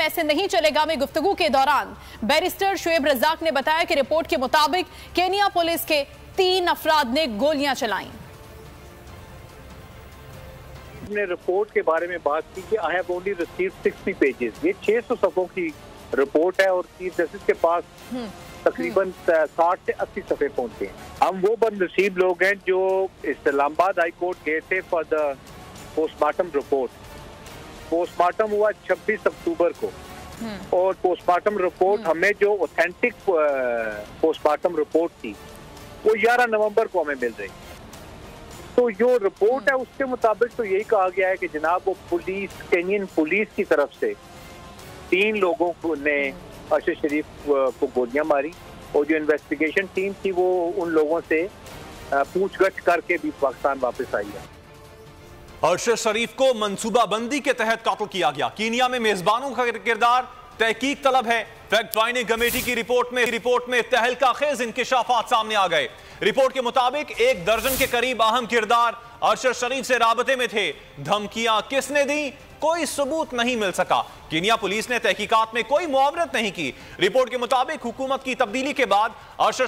Game ऐसे नहीं चलेगा में गुफ्तगू के दौरान बैरिस्टर शुएब रज़ाक ने बताया कि रिपोर्ट के मुताबिक केनिया पुलिस के 3 अफराद ने गोलियां चलाई। हमने रिपोर्ट के बारे में बात की कि I have only received 60 pages. ये 600 सफ़ों की रिपोर्ट है और चीफ जस्टिस के पास तकरीबन 60 से 80 सफ़े पहुंचे हैं। हम वो बदनसीब लोग हैं जो इस्लामाबाद हाई कोर्ट गए थे for the postmortem report. Postmortem हुआ 26 अक्टूबर को और पोस्टमार्टम रिपोर्ट हमें जो ऑथेंटिक पोस्टमार्टम रिपोर्ट थी वो 11 नवंबर को हमें मिल रही। तो जो रिपोर्ट है उसके मुताबिक तो यही कहा गया है कि जनाब वो पुलिस, केनियन पुलिस की तरफ से 3 लोगों को ने अरशद शरीफ को गोलियां मारी और जो इन्वेस्टिगेशन टीम थी वो उन लोगों से पूछगछ करके भी पाकिस्तान वापस आई है। अरशद शरीफ को मंसूबाबंदी के तहत कत्ल किया गया। कीनिया में मेजबानों का किरदार तहकीक तलब है। फैक्ट फाइंडिंग कमेटी की रिपोर्ट में तहलका खेज इंकिशाफात सामने आ गए। रिपोर्ट के मुताबिक 1 दर्जन के करीब अहम किरदार अरशद शरीफ से राबते में थे। धमकियां किसने दी, कोई सबूत नहीं मिल सका। कीनिया पुलिस ने तहकीकात में कोई मुआवनत नहीं की। रिपोर्ट के मुताबिक हुकूमत की तब्दीली के बाद अरशद